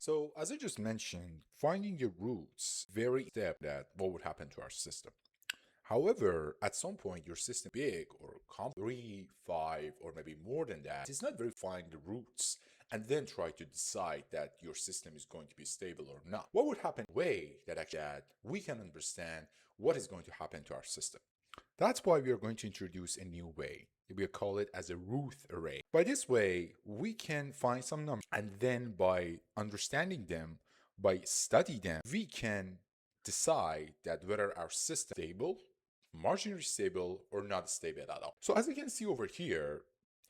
So as I just mentioned, finding the roots very step that what would happen to our system. However, at some point your system big or 3, 5, or maybe more than that, it's not very find the roots and then try to decide that your system is going to be stable or not. What would happen way that actually that we can understand what is going to happen to our system. That's why we are going to introduce a new way. We call it as a Routh array. By this way, we can find some numbers and then by understanding them, by studying them, we can decide that whether our system is stable, marginally stable, or not stable at all. So as you can see over here,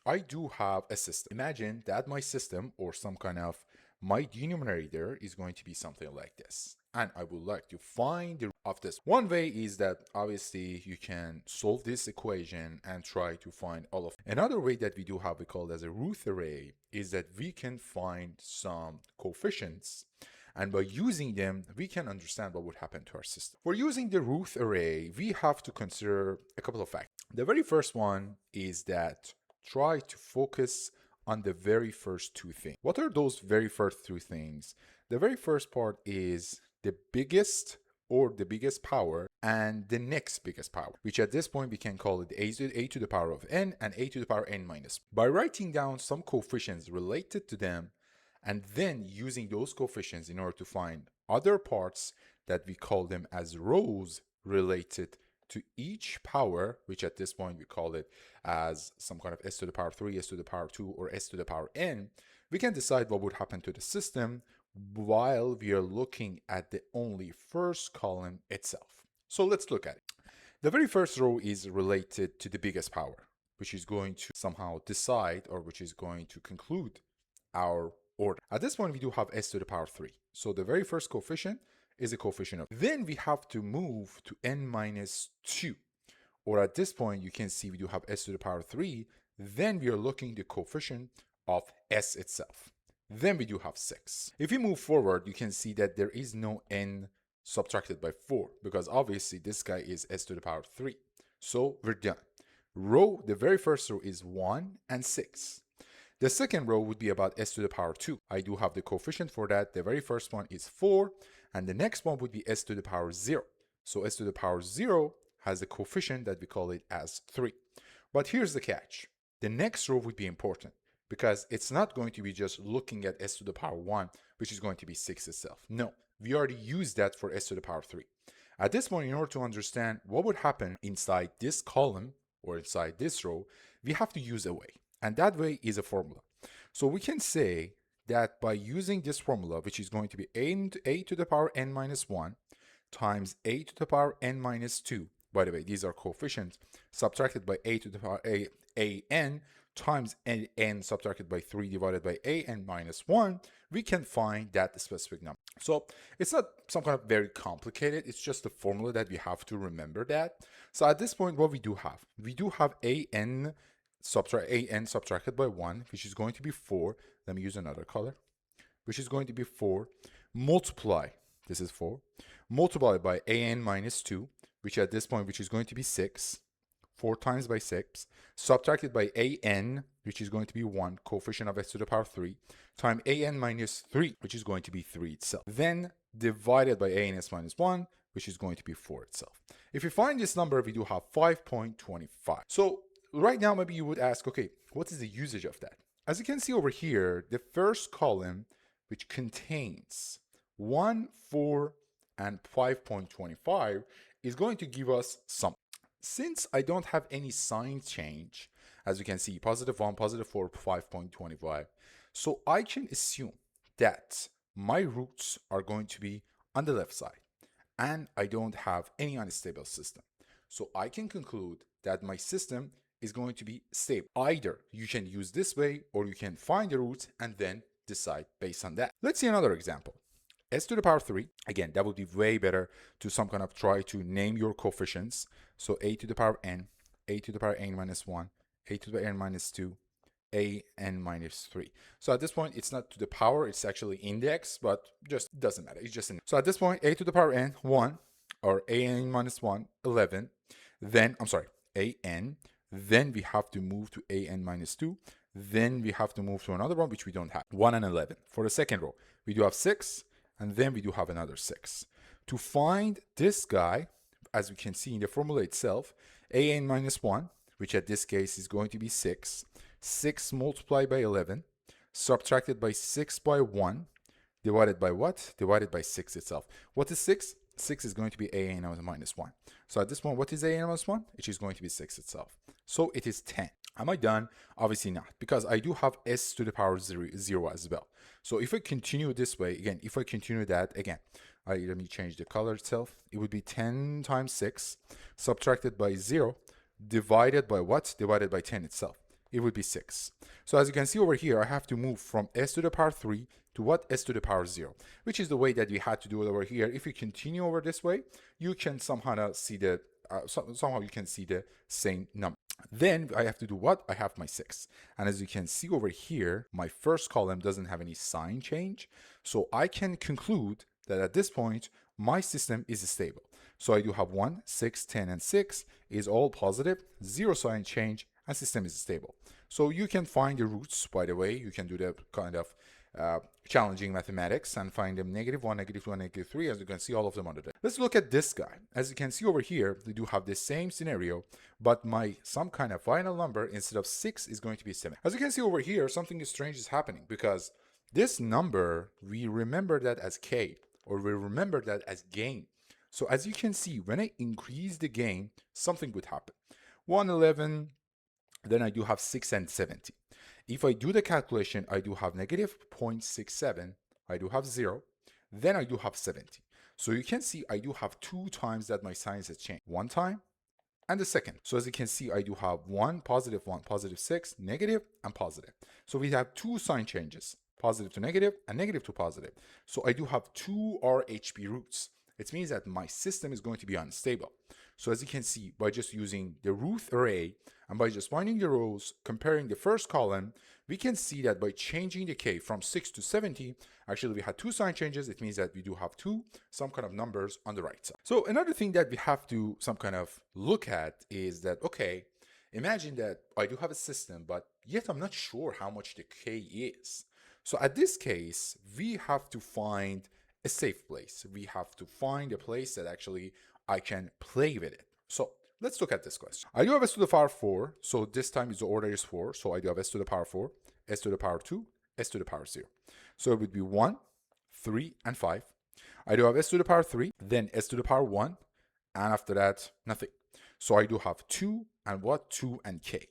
I do have a system. Imagine that my system or some kind of my denominator is going to be something like this. And I would like to find the root of this. One way is that obviously you can solve this equation and try to find all of it. Another way that we do have, we call it as a Routh array, is that we can find some coefficients. And by using them, we can understand what would happen to our system. For using the Routh array, we have to consider a couple of factors. The very first one is that try to focus on the very first two things. What are those very first two things? The very first part is the biggest or the biggest power and the next biggest power, which at this point we can call it a to the power of n and a to the power n minus. By writing down some coefficients related to them and then using those coefficients in order to find other parts that we call them as rows related to each power, which at this point we call it as some kind of s to the power 3, s to the power 2, or s to the power n, we can decide what would happen to the system while we are looking at the only first column itself. So let's look at it. The very first row is related to the biggest power, which is going to somehow decide or which is going to conclude our order. At this point, we do have s to the power 3. So the very first coefficient is a coefficient of. Then we have to move to n minus 2. Or at this point, you can see we do have s to the power 3. Then we are looking at the coefficient of s itself. Then we do have 6. If we move forward, you can see that there is no n subtracted by 4 because obviously this guy is s to the power 3. So we're done. The very first row is 1 and 6. The second row would be about s to the power 2. I do have the coefficient for that. The very first one is 4, and the next one would be s to the power 0. So s to the power 0 has a coefficient that we call it as 3. But here's the catch. The next row would be important because it's not going to be just looking at s to the power 1, which is going to be 6 itself. No, we already used that for s to the power 3. At this point, in order to understand what would happen inside this column or inside this row, we have to use a way. And that way is a formula. So we can say that by using this formula, which is going to be a to the power n minus 1 times a to the power n minus 2. By the way, these are coefficients subtracted by a to the power a n times n subtracted by 3 divided by a n minus 1, we can find that specific number. So it's not some kind of very complicated. It's just a formula that we have to remember that. So at this point, what we do have an subtracted by 1, which is going to be 4. Let me use another color, which is going to be 4, multiply, this is 4, multiplied by an minus 2, which at this point, which is going to be 6, 4 times by 6, subtracted by an, which is going to be 1, coefficient of s to the power 3, times an minus 3, which is going to be 3 itself. Then divided by ans minus 1, which is going to be 4 itself. If you find this number, we do have 5.25. So right now, maybe you would ask, okay, what is the usage of that? As you can see over here, the first column, which contains 1, 4, and 5.25, is going to give us something. Since I don't have any sign change, as you can see, positive 1, positive 4, 5.25, so I can assume that my roots are going to be on the left side, and I don't have any unstable system. So I can conclude that my system is going to be stable. Either you can use this way or you can find the roots and then decide based on that. Let's see another example. S to the power 3, again, that would be way better to some kind of try to name your coefficients. So a to the power n, a to the power n minus 1, a to the power n minus 2, a n minus 3. So at this point, it's not to the power, it's actually index, but just doesn't matter. It's just an. So at this point, a to the power n, 1, or a n minus 1, 11. Then, I'm sorry, a n. Then we have to move to a n minus 2. Then we have to move to another one, which we don't have. 1 and 11. For the second row, we do have 6, and then we do have another 6. To find this guy, as we can see in the formula itself, AN minus 1, which at this case is going to be 6, 6 multiplied by 11, subtracted by 6 by 1, divided by what? Divided by 6 itself. What is 6? 6 is going to be AN minus 1. So at this point, what is AN minus 1? It is going to be 6 itself. So it is 10. Am I done? Obviously not, because I do have s to the power 0 as well. So if I continue this way, again, if I continue that, again, let me change the color itself. It would be 10 times 6 subtracted by 0 divided by what? Divided by 10 itself. It would be 6. So as you can see over here, I have to move from s to the power 3 to what? S to the power 0, which is the way that we had to do it over here. If you continue over this way, you can somehow see the somehow you can see the same number. Then I have to do what? I have my 6. And as you can see over here, my first column doesn't have any sign change. So I can conclude that at this point, my system is stable. So I do have 1, 6, 10, and 6 is all positive, 0 sign change, and system is stable. So you can find the roots, by the way. You can do the kind of challenging mathematics and find them -1, -2, and -3. As you can see, all of them under there. Let's look at this guy. As you can see over here, we do have the same scenario, but some kind of final number instead of 6 is going to be 7. As you can see over here, something strange is happening, because this number, we remember that as K, or we remember that as gain. So as you can see, when I increase the gain, something would happen. 111, then I do have 6 and 70. If I do the calculation, I do have -0.67, I do have 0, then I do have 70. So you can see I do have 2 times that my signs has changed. One time and the second. So as you can see, I do have 1, positive 6, negative, and positive. So we have 2 sign changes, positive to negative and negative to positive. So I do have 2 RHB roots. It means that my system is going to be unstable. So as you can see, by just using the Routh array and by just finding the rows, comparing the first column, we can see that by changing the K from 6 to 70, actually we had 2 sign changes. It means that we do have some kind of numbers on the right side. So another thing that we have to some kind of look at is that, okay, imagine that I do have a system, but yet I'm not sure how much the K is. So at this case, we have to find a safe place. We have to find a place that actually I can play with it. So let's look at this question. I do have s to the power 4, so this time the order is 4. So I do have s to the power 4, s to the power 2, s to the power 0. So it would be 1, 3, and 5. I do have s to the power 3, then s to the power 1, and after that, nothing. So I do have 2 and what? 2 and k.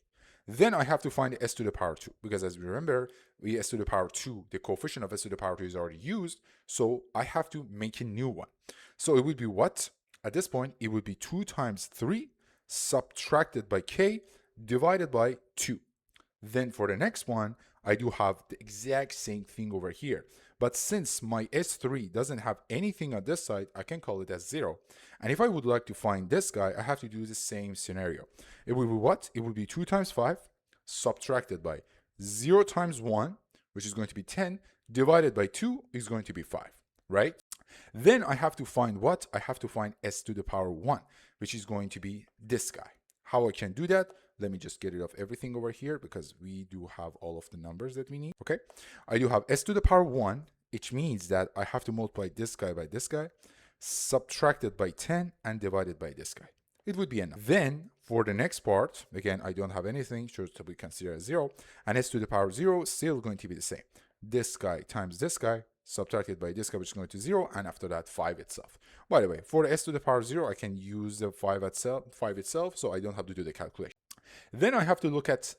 Then I have to find s to the power 2, because as we remember, s to the power 2, the coefficient of s to the power 2 is already used, so I have to make a new one. So it would be what? At this point, it would be 2 times 3 subtracted by k divided by 2. Then for the next one, I do have the exact same thing over here. But since my S3 doesn't have anything on this side, I can call it as 0. And if I would like to find this guy, I have to do the same scenario. It would be what? It would be 2 times 5 subtracted by 0 times 1, which is going to be 10, divided by 2 is going to be 5, right? Then I have to find what? I have to find s to the power 1, which is going to be this guy. How I can do that? Let me just get rid of everything over here, because we do have all of the numbers that we need. Okay, I do have s to the power 1, which means that I have to multiply this guy by this guy, subtracted by 10, and divided by this guy. It would be enough. Then for the next part, again, I don't have anything, so we consider as 0, and s to the power 0 is still going to be the same. This guy times this guy, subtracted by this guy, which is going to 0, and after that 5 itself. By the way, for the s to the power 0, I can use the 5 itself, so I don't have to do the calculation. Then I have to look at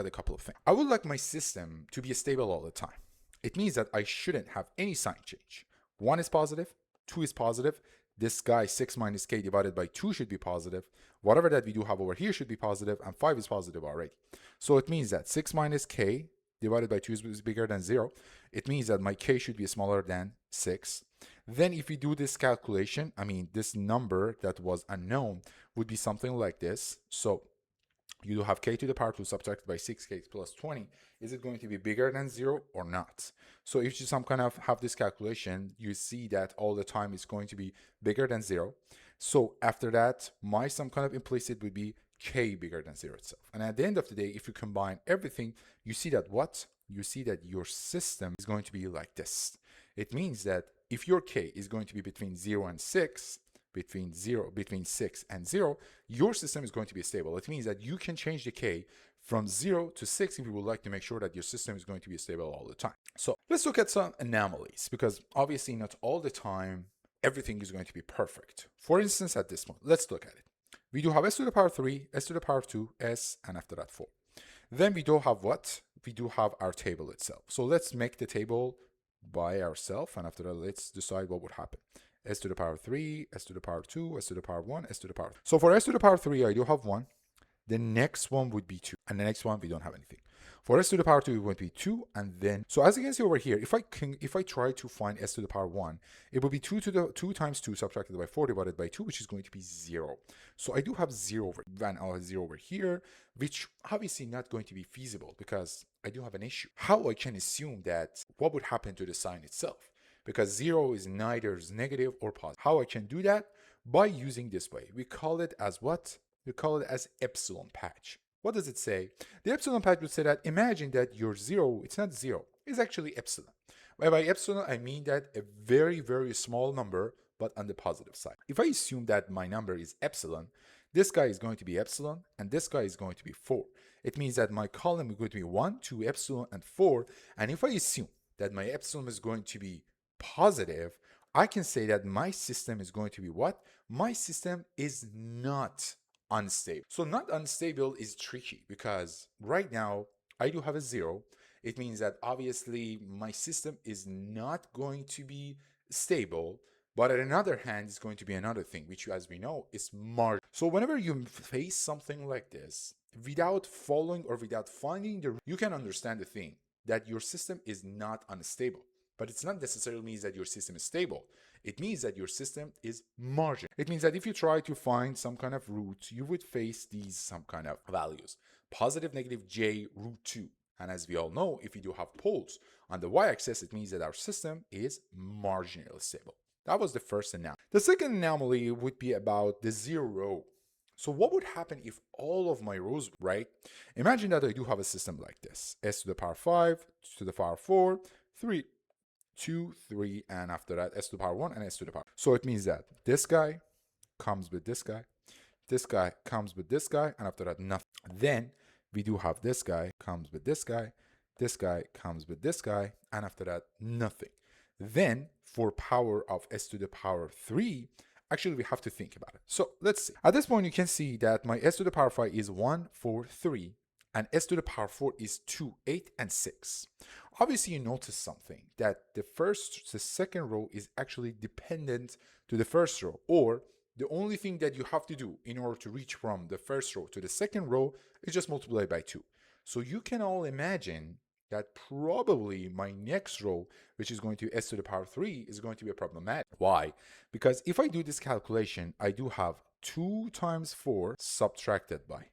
a couple of things. I would like my system to be stable all the time. It means that I shouldn't have any sign change. 1 is positive, 2 is positive. This guy 6 minus k divided by 2 should be positive. Whatever that we do have over here should be positive, and 5 is positive already. So it means that 6 minus k divided by 2 is bigger than 0. It means that my k should be smaller than 6. Then if we do this calculation, I mean, this number that was unknown would be something like this. So you do have k to the power 2 subtracted by 6k plus 20. Is it going to be bigger than 0 or not? So if you some kind of have this calculation, you see that all the time it's going to be bigger than 0. So after that, my some kind of implicit would be k bigger than 0 itself. And at the end of the day, if you combine everything, you see that what? You see that your system is going to be like this. It means that if your k is going to be between 0 and 6, between 6 and 0, your system is going to be stable. It means that you can change the k from 0 to 6 if you would like to make sure that your system is going to be stable all the time. So let's look at some anomalies, because obviously not all the time everything is going to be perfect. For instance, at this point, let's look at it. We do have s to the power 3, s to the power 2, s, and after that 4. Then we do have what? We do have our table itself. So let's make the table by ourselves, and after that, let's decide what would happen. S to the power 3, s to the power 2, s to the power 1, s to the power. So for s to the power 3, I do have 1. The next one would be 2, and the next one we don't have anything. For s to the power 2, it would be 2, and then, so as you can see over here, if I try to find s to the power 1, it would be 2 times 2 subtracted by 4 divided by 2, which is going to be 0. So I do have 0 over, then I'll have 0 over here, which obviously not going to be feasible because I do have an issue. How I can assume that what would happen to the sign itself? Because 0 is neither negative or positive. How I can do that? By using this way. We call it as what? We call it as epsilon patch. What does it say? The epsilon patch would say that imagine that your 0, it's not 0, it's actually epsilon. By epsilon, I mean that a very, very small number, but on the positive side. If I assume that my number is epsilon, this guy is going to be epsilon, and this guy is going to be 4. It means that my column is going to be 1, 2, epsilon, and 4. And if I assume that my epsilon is going to be positive, I can say that my system is going to be what? My system is not unstable. So not unstable is tricky because right now I do have a 0. It means that obviously my system is not going to be stable, but on another hand, it's going to be another thing, which as we know is margin. So whenever you face something like this, without following or without finding you can understand the thing that your system is not unstable. But it's not necessarily means that your system is stable. It means that your system is marginal. It means that if you try to find some kind of root, you would face these some kind of values. Positive, negative j root 2. And as we all know, if we do have poles on the y-axis, it means that our system is marginally stable. That was the first anomaly. The second anomaly would be about the 0. So what would happen if all of my rows, right? Imagine that I do have a system like this. S to the power 5, to the power 4, 3, 2, 3, and after that s to the power 1 and s to the power. So it means that this guy comes with this guy comes with this guy, and after that nothing. Then we do have this guy comes with this guy comes with this guy, and after that nothing. Then for power of s to the power 3, actually we have to think about it. So let's see. At this point you can see that my s to the power 5 is 1, 4, 3. And s to the power 4 is 2, 8, and 6. Obviously, you notice something, that the second row is actually dependent to the first row, or the only thing that you have to do in order to reach from the first row to the second row is just multiply by 2. So you can all imagine that probably my next row, which is going to be s to the power 3, is going to be problematic. Why? Because if I do this calculation, I do have 2 times 4 subtracted by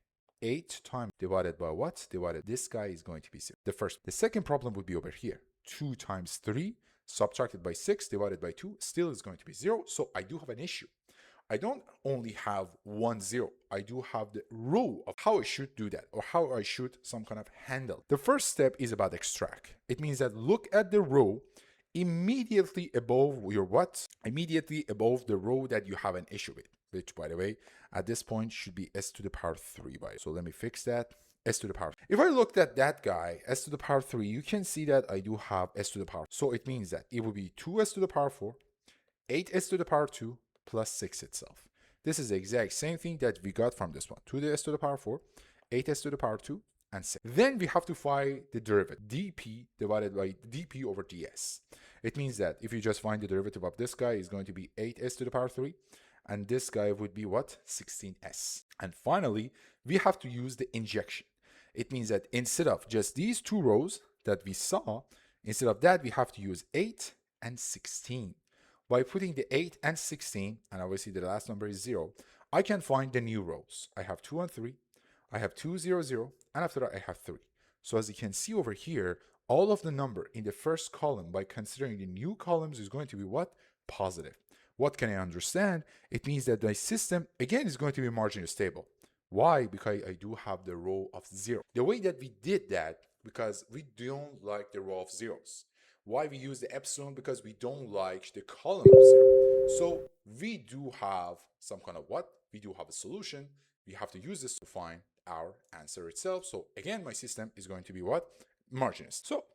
8 times divided by what? Divided. This guy is going to be 6. The second problem would be over here. 2 times 3 subtracted by 6 divided by 2 still is going to be 0. So I do have an issue. I don't only have 1 0. I do have the row of how I should do that, or how I should some kind of handle. The first step is about extract. It means that look at the row immediately above your what? Immediately above the row that you have an issue with, which by the way, at this point should be s to the power 3 by. So let me fix that. S to the power. If I looked at that guy, s to the power 3, you can see that I do have s to the power. So it means that it would be 2s to the power 4, 8s to the power 2, plus 6 itself. This is the exact same thing that we got from this one. 2 to the s to the power 4, 8s to the power 2, and 6. Then we have to find the derivative. dp divided by dp over ds. It means that if you just find the derivative of this guy, is going to be 8s to the power 3. And this guy would be what? 16s. And finally, we have to use the injection. It means that instead of just these 2 rows that we saw, instead of that, we have to use 8 and 16. By putting the 8 and 16, and obviously the last number is 0, I can find the new rows. I have 2 and 3, I have 2, 0, 0, and after that I have 3. So as you can see over here, all of the number in the first column by considering the new columns is going to be what? Positive. What can I understand? It means that my system, again, is going to be marginally stable. Why? Because I do have the row of 0. The way that we did that, because we don't like the row of zeros. Why we use the epsilon? Because we don't like the column of 0. So we do have some kind of what? We do have a solution. We have to use this to find our answer itself. So again, my system is going to be what? Marginist. So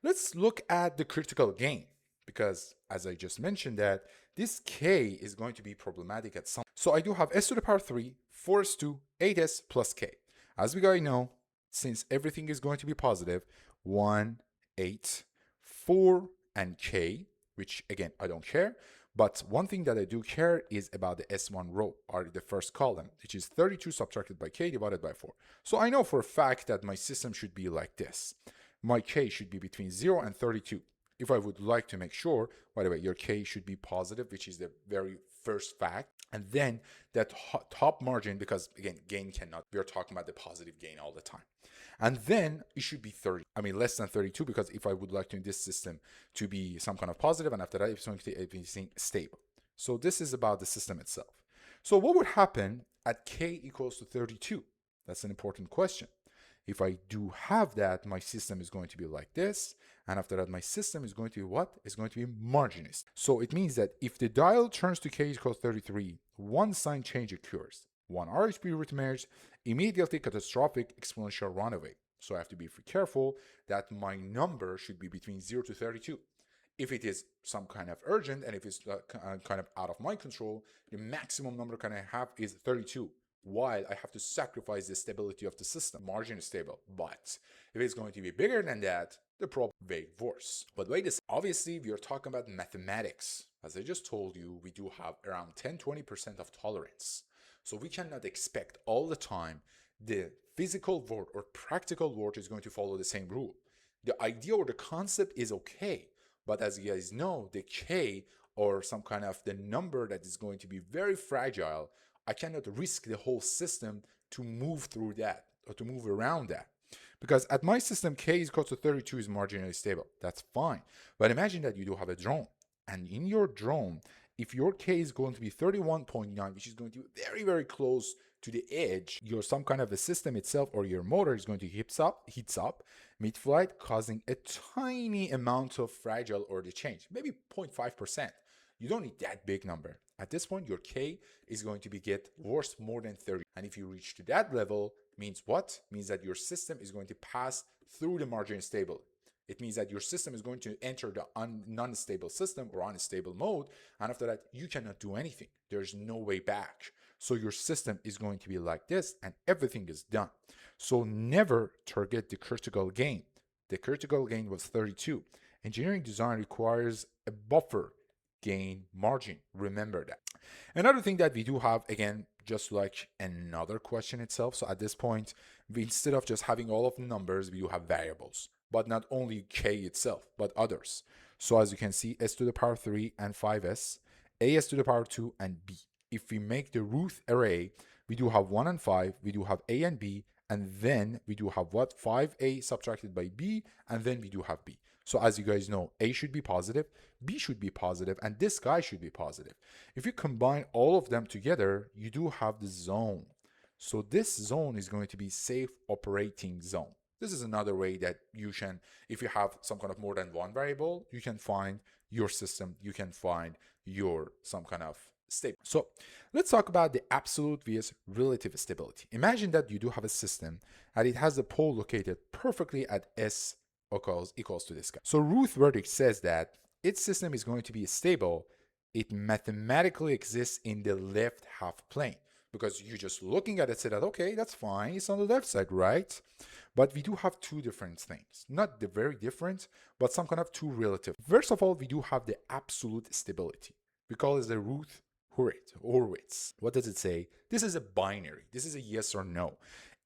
let's look at the critical gain, because as I just mentioned that this k is going to be problematic at some. So I do have s to the power 3, 4s2, 8s plus k. As we guys know, since everything is going to be positive, 1, 8, 4, and k, which again, I don't care. But one thing that I do care is about the S1 row, or the first column, which is 32 subtracted by k divided by 4. So I know for a fact that my system should be like this. My k should be between 0 and 32. If I would like to make sure, by the way, your k should be positive, which is the very first fact. And then that top margin, because again, gain cannot, we are talking about the positive gain all the time. And then it should be 30. I mean, less than 32, because if I would like to in this system to be some kind of positive, and after that, it's going to be everything stable. So this is about the system itself. So what would happen at k equals to 32? That's an important question. If I do have that, my system is going to be like this. And after that, my system is going to be what? It's going to be marginist. So it means that if the dial turns to k equals 33, one sign change occurs. One RHP root emerges, immediately catastrophic exponential runaway. So I have to be careful that my number should be between 0 to 32. If it is some kind of urgent, and if it's kind of out of my control, the maximum number can I have is 32. While I have to sacrifice the stability of the system. Margin is stable, but if it's going to be bigger than that, the problem is way worse. But wait a second, obviously we are talking about mathematics. As I just told you, we do have around 10-20% of tolerance. So we cannot expect all the time the physical world or practical world is going to follow the same rule. The idea or the concept is okay, but as you guys know, the k, or some kind of the number that is going to be very fragile, I cannot risk the whole system to move through that or to move around that. Because at my system, k is equal to 32 is marginally stable. That's fine. But imagine that you do have a drone. And in your drone, if your k is going to be 31.9, which is going to be very, very close to the edge, your some kind of a system itself or your motor is going to heats up mid-flight, causing a tiny amount of fragile or the change, maybe 0.5%. You don't need that big number. At this point, your k is going to get worse more than 30. And if you reach to that level, means what? Means that your system is going to pass through the margin stable. It means that your system is going to enter the non-stable system or unstable mode. And after that, you cannot do anything. There's no way back. So your system is going to be like this and everything is done. So never target the critical gain. The critical gain was 32. Engineering design requires a buffer gain margin. Remember that. Another thing that we do have, again, just like another question itself. So at this point, instead of just having all of the numbers, we do have variables, but not only k itself, but others. So as you can see, s to the power 3 and 5s, as to the power 2 and b. If we make the Routh array, we do have 1 and 5, we do have a and b, and then we do have what? 5a subtracted by b, and then we do have b. So as you guys know, a should be positive, b should be positive, and this guy should be positive. If you combine all of them together, you do have the zone. So this zone is going to be safe operating zone. This is another way that you can, if you have some kind of more than one variable, you can find your system, you can find your some kind of state. So let's talk about the absolute vs relative stability. Imagine that you do have a system and it has a pole located perfectly at s equals to this guy. So Routh-Hurwitz says that its system is going to be stable. It mathematically exists in the left half plane, because you're just looking at it, say that, okay, that's fine, it's on the left side, right? But we do have two different things, not the very different, but some kind of two relative. First of all, we do have the absolute stability. We call it the Routh-Hurwitz. What does it say? This is a binary. This is a yes or no.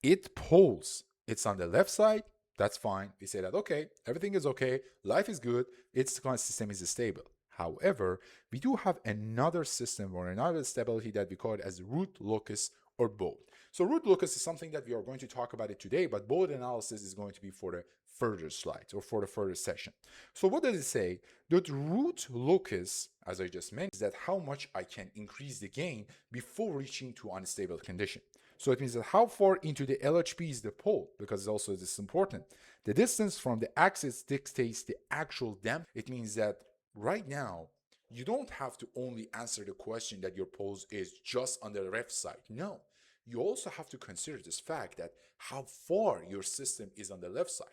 It polls, it's on the left side, that's fine. We say that, okay, everything is okay, life is good, its system is stable. However, we do have another system or another stability that we call it as root locus or Bode. So root locus is something that we are going to talk about it today, but Bode analysis is going to be for the further slides or for the further session. So what does it say? That root locus, as I just mentioned, is that how much I can increase the gain before reaching to unstable condition. So it means that how far into the LHP is the pole, because also this is important. The distance from the axis dictates the actual depth. It means that right now, you don't have to only answer the question that your pose is just on the left side. No, you also have to consider this fact that how far your system is on the left side.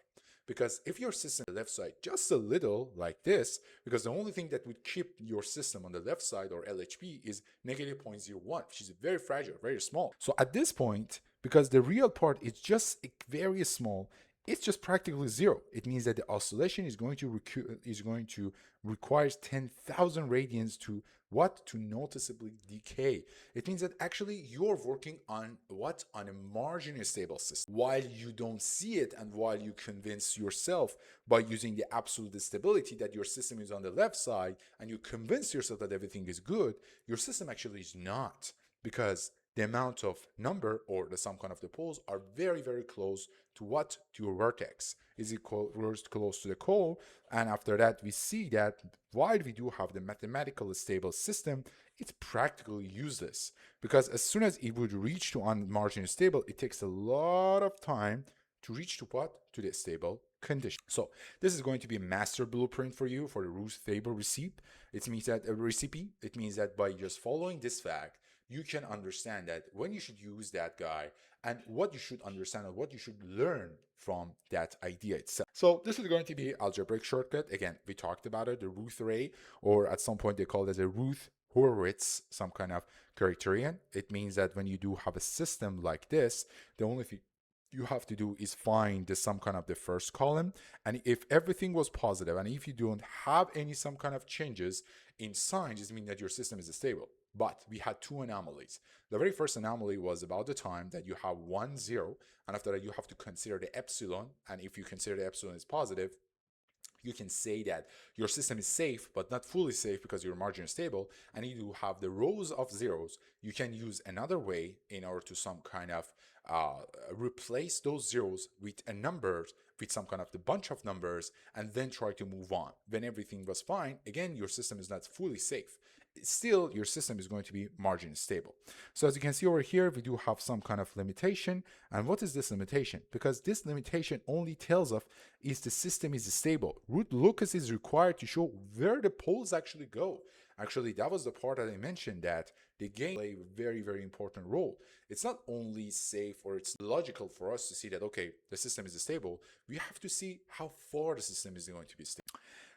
Because if your system on the left side just a little like this, because the only thing that would keep your system on the left side or LHP is negative 0.01, which is very fragile, very small. So at this point, because the real part is just very small, it's just practically zero. It means that the oscillation is going to require 10,000 radians to what? To noticeably decay. It means that actually you're working on what? On a marginally stable system. While you don't see it and while you convince yourself by using the absolute stability that your system is on the left side and you convince yourself that everything is good, your system actually is not, because the amount of number or the sum kind of the poles are very, very close to what? To your vertex. Is it close to the core? And after that, we see that while we do have the mathematically stable system, it's practically useless, because as soon as it would reach to on marginally stable, it takes a lot of time to reach to what? To the stable condition. So this is going to be a master blueprint for you for the Routh Stability recipe. It means that a recipe. It means that by just following this fact, you can understand that when you should use that guy and what you should understand and what you should learn from that idea itself. So this is going to be algebraic shortcut. Again, we talked about it, the Routh array, or at some point they call it as a Routh-Hurwitz, some kind of criterion. It means that when you do have a system like this, the only thing you have to do is find the some kind of the first column, and if everything was positive and if you don't have any some kind of changes in signs, it means that your system is stable. But we had two anomalies. The very first anomaly was about the time that you have 1 0, and after that you have to consider the epsilon, and if you consider the epsilon is positive, you can say that your system is safe, but not fully safe because your margin is stable, and you have the rows of zeros. You can use another way in order to some kind of replace those zeros with a number, with some kind of the bunch of numbers, and then try to move on. When everything was fine, again, your system is not fully safe. Still, your system is going to be margin stable. So as you can see over here, we do have some kind of limitation. And what is this limitation? Because this limitation only tells us if the system is stable. Root locus is required to show where the poles actually go. Actually, that was the part that I mentioned, that the gain play a very, very important role. It's not only safe or it's logical for us to see that, okay, the system is stable. We have to see how far the system is going to be stable.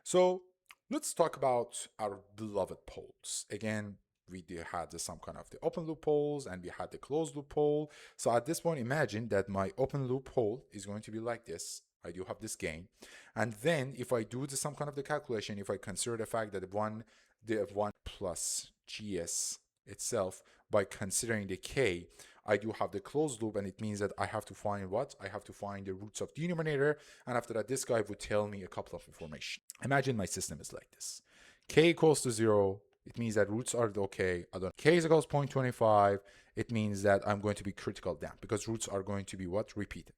So let's talk about our beloved poles. Again, we had some kind of the open loop poles and we had the closed loop pole. So at this point, imagine that my open loop pole is going to be like this. I do have this gain. And then if I do some kind of the calculation, if I consider the fact that the 1 plus GS itself, by considering the K, I do have the closed loop, and it means that I have to find what? I have to find the roots of denominator, and after that, this guy would tell me a couple of information. Imagine my system is like this. K equals to 0, it means that roots are okay. K is equals 0.25, it means that I'm going to be critical damp, because roots are going to be what? Repeated.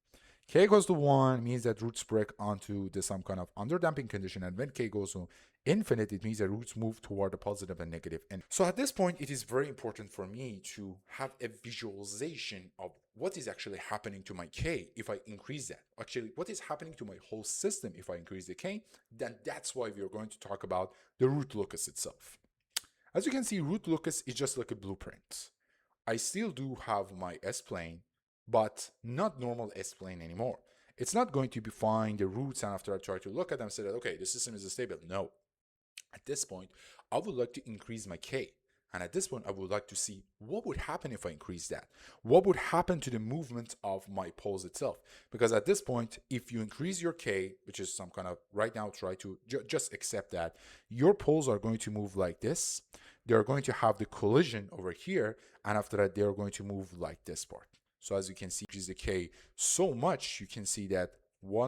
K equals to 1 means that roots break onto some kind of underdamping condition, and when K goes to infinite, it means that roots move toward the positive and negative end. So at this point, it is very important for me to have a visualization of what is actually happening to my K if I increase that. Actually, what is happening to my whole system if I increase the K? Then that's why we are going to talk about the root locus itself. As you can see, root locus is just like a blueprint. I still do have my S-plane, but not normal S-plane anymore. It's not going to be find the roots and after I try to look at them say that, okay, the system is stable. No. At this point, I would like to increase my K. And at this point, I would like to see what would happen if I increase that. What would happen to the movement of my poles itself? Because at this point, if you increase your K, which is some kind of, right now, try to just accept that, your poles are going to move like this. They're going to have the collision over here. And after that, they're going to move like this part. So as you can see, increase the K so much, you can see that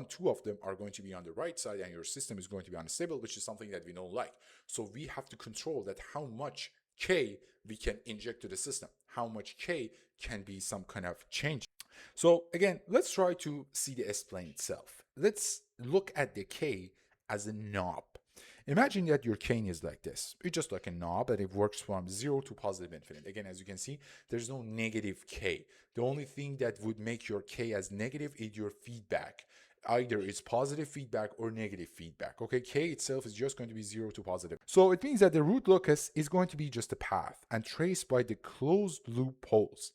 two of them are going to be on the right side and your system is going to be unstable, which is something that we don't like. So we have to control that how much K we can inject to the system, how much K can be some kind of change. So again, let's try to see the S-plane itself. Let's look at the K as a knob. Imagine that your cane is like this. It's just like a knob and it works from 0 to positive infinite. Again, as you can see, there's no negative k. The only thing that would make your k as negative is your feedback. Either it's positive feedback or negative feedback. Okay, k itself is just going to be 0 to positive. So it means that the root locus is going to be just a path and traced by the closed loop poles,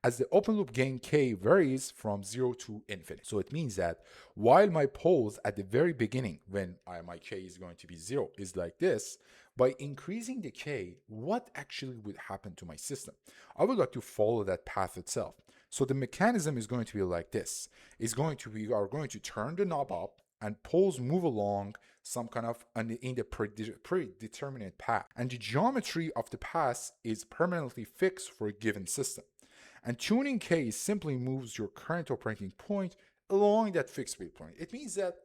as the open loop gain k varies from 0 to infinite. So it means that while my poles at the very beginning, when my k is going to be 0, is like this, by increasing the k, what actually would happen to my system? I would like to follow that path itself. So the mechanism is going to be like this. We are going to turn the knob up and poles move along some kind of in the predetermined path. And the geometry of the path is permanently fixed for a given system. And tuning k simply moves your current operating point along that fixed waypoint. It means that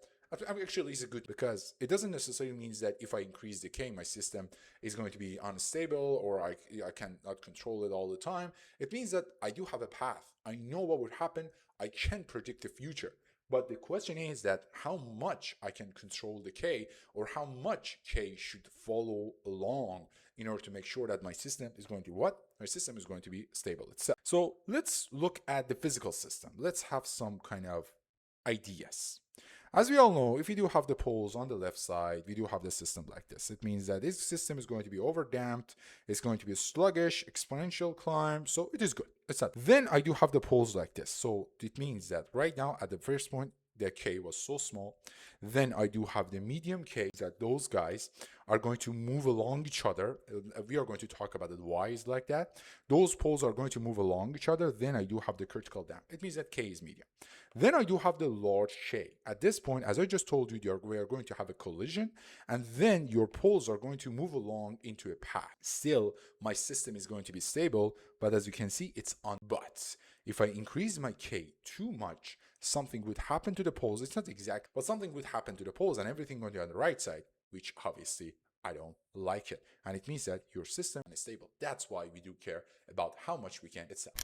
actually it's good because it doesn't necessarily mean that if I increase the k, my system is going to be unstable or I cannot control it all the time. It means that I do have a path. I know what would happen. I can predict the future. But the question is that how much I can control the k, or how much k should follow along in order to make sure that my system is going to what? My system is going to be stable itself. So let's look at the physical system. Let's have some kind of ideas. As we all know, if we do have the poles on the left side, we do have the system like this. It means that this system is going to be overdamped. It's going to be a sluggish, exponential climb. So it is good. It's not. Then I do have the poles like this. So it means that right now at the first point, the k was so small. Then I do have the medium k, that those guys are going to move along each other. We are going to talk about it. Why is like that? Those poles are going to move along each other. Then I do have the critical damp. It means that k is medium. Then I do have the large k. At this point, as I just told you, we are going to have a collision, and then your poles are going to move along into a path. Still, my system is going to be stable, but as you can see, it's on. But if I increase my k too much, something would happen to the poles. It's not exact, but something would happen to the poles and everything going to be on the right side, which obviously I don't like it. And it means that your system is stable. That's why we do care about how much we can itself.